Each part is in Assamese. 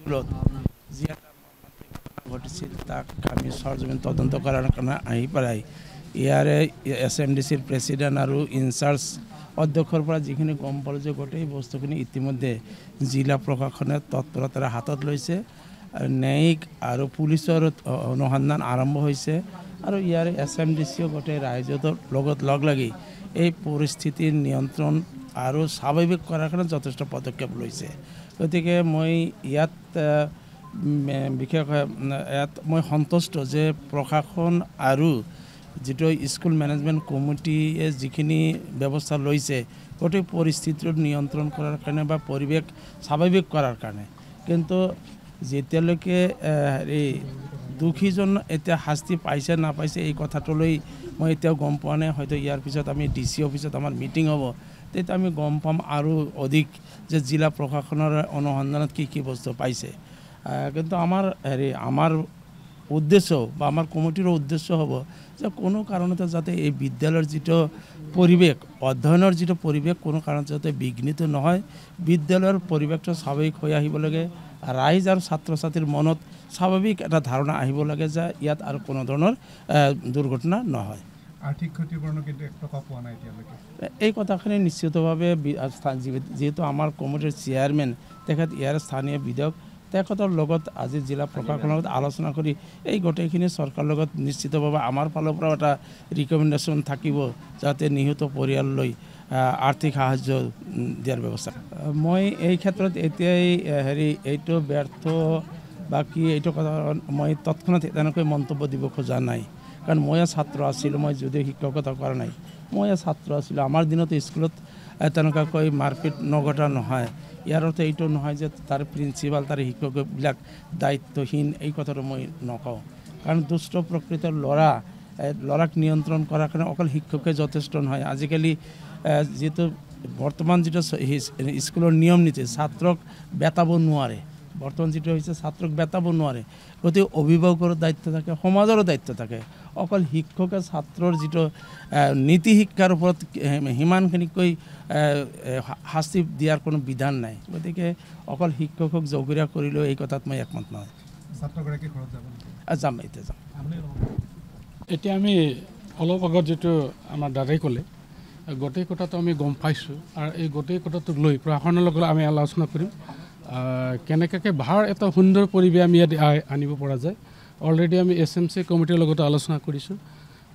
স্কুলত যি ঘটিছিল তাক আমি সৰজমিন তদন্ত কৰাৰ কাৰণে আহি পেলাই ইয়াৰে SMDCৰ প্ৰেচিডেণ্ট আৰু ইনচাৰ্জ অধ্যক্ষৰ পৰা যিখিনি গম পালোঁ যে গোটেই বস্তুখিনি ইতিমধ্যে জিলা প্ৰশাসনে তৎপৰতাৰে হাতত লৈছে ন্যায়িক আৰু পুলিচৰ অনুসন্ধান আৰম্ভ হৈছে আৰু ইয়াৰে SMDCও গোটেই ৰাইজৰ লগত লগ লাগি এই পৰিস্থিতিৰ নিয়ন্ত্ৰণ আৰু স্বাভাৱিক কৰাৰ কাৰণে যথেষ্ট পদক্ষেপ লৈছে গতিকে মই ইয়াত বিশেষকৈ ইয়াত মই সন্তুষ্ট যে প্ৰশাসন আৰু যেটো স্কুল ম্যানেজমেন্ট কমিটিয়ে যিখিনি ব্যৱস্থা লৈছে গোটেই পৰিস্থিতিৰ নিয়ন্ত্ৰণ কৰাৰ কাৰণে বা পৰিৱেশ স্বাভাৱিক কৰাৰ কাৰণে কিন্তু যেতিয়ালৈকে এই দুখীজন এতিয়া শাস্তি পাইছে না পাইছে এই কথাটোলৈ মই এতিয়াও গম পোৱা নাই হয়তো ইয়াৰ পিছত আমি DC অফিচত আমাৰ মিটিং হ'ব তেতিয়া আমি গম পাম আৰু অধিক যে জিলা প্ৰশাসনৰ অনুসন্ধানত কি বস্তু পাইছে কিন্তু আমাৰ উদ্দেশ্য বা আমাৰ কমিটিৰ উদ্দেশ্য হ'ব যে কোনো কাৰণতে যাতে এই বিদ্যালয়ৰ যেটো পৰিৱেশ অধ্যয়নৰ যেটো পৰিৱেশ কোনো কাৰণতে যাতে বিঘ্নিত নহয় বিদ্যালয়ৰ পৰিৱেশটো স্বাভাৱিক হৈ আহিব লাগে ৰাইজ আৰু ছাত্ৰ ছাত্ৰীৰ মনত স্বাভাৱিক এটা ধাৰণা আহিব লাগে যে ইয়াত আৰু কোনো ধৰণৰ দুৰ্ঘটনা নহয় আৰ্থিক ক্ষতিপূৰণ কিন্তু 1 টকা পোৱা নাই এতিয়ালৈকে এই কথাখিনি নিশ্চিতভাৱে যেহেতু আমাৰ কমিটিৰ চেয়াৰম্যান তেখেত ইয়াৰ স্থানীয় বিধায়ক তেখেতৰ লগত আজি জিলা প্ৰশাসনৰ লগত আলোচনা কৰি এই গোটেইখিনি চৰকাৰৰ লগত নিশ্চিতভাৱে আমাৰ ফালৰ পৰা এটা ৰিকমেণ্ডেশ্যন থাকিব যাতে নিহত পৰিয়াললৈ আৰ্থিক সাহায্য দিয়াৰ ব্যৱস্থা মই এই ক্ষেত্ৰত এতিয়াই এইটো ব্যৰ্থ বা কি এইটো কথা মই তৎক্ষণাত তেনেকৈ মন্তব্য দিব খোজা নাই কাৰণ মই ছাত্ৰ আছিলোঁ মই যদিও শিক্ষকতা কৰা নাই মই ছাত্ৰ আছিলোঁ আমাৰ দিনত স্কুলত তেনেকুৱাকৈ মাৰপিট নঘটা নহয় ইয়াৰ অৰ্থ এইটো নহয় যে তাৰ প্ৰিন্সিপাল তাৰ শিক্ষকবিলাক দায়িত্বহীন এই কথাটো মই নকওঁ কাৰণ দুষ্ট প্ৰকৃতিৰ ল'ৰাক নিয়ন্ত্ৰণ কৰাৰ কাৰণে অকল শিক্ষকে যথেষ্ট নহয় আজিকালি যেটো বৰ্তমান যেটো স্কুলৰ নিয়ম নীতি ছাত্ৰক বেতাব নোৱাৰে বৰ্তমান যেটো হৈছে ছাত্ৰক বেতাব নোৱাৰে গতিকে অভিভাৱকৰ দায়িত্ব থাকে সমাজৰ দায়িত্ব থাকে অকল শিক্ষকে ছাত্ৰৰ যেটো নীতি শিক্ষাৰ ওপৰত হিমানখিনিকৈ শাস্তি দিয়াৰ কোনো বিধান নাই গতিকে অকল শিক্ষকক জগৰীয়া কৰিলেও এই কথাত মই একমত নহয় ছাত্ৰগৰাকী ঘৰত যাম এতিয়া যাম এতিয়া আমি অলপ আগত যেটো আমাৰ দাদাই ক'লে গোটেই কথাটো আমি গম পাইছোঁ আৰু এই গোটেই কথাটোক লৈ প্ৰশাসনৰ লগত আমি আলোচনা কৰিম কেনেকৈ ভাল এটা সুন্দৰ পৰিৱেশ আমি ইয়াত আনিব পৰা যায় অলৰেডি আমি SMC কমিটিৰ লগত আলোচনা কৰিছোঁ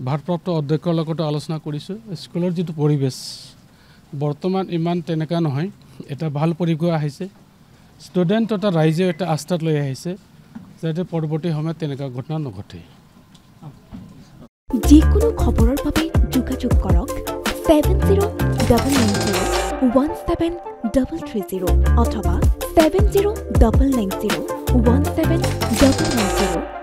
ভাৰপ্ৰাপ্ত অধ্যক্ষৰ লগত আলোচনা কৰিছোঁ স্কুলৰ যেটো পৰিৱেশ বৰ্তমান ইমান তেনেকা নহয় এটা ভাল পৰিৱেশ আহিছে ষ্টুডেণ্ট তথা ৰাইজে এটা আস্থাত লৈ আহিছে যাতে পৰৱৰ্তী সময়ত তেনেকা ঘটনা নঘটে যিকোনো খবৰৰ বাবে যোগাযোগ কৰক 7099017330 অথবা 7099017390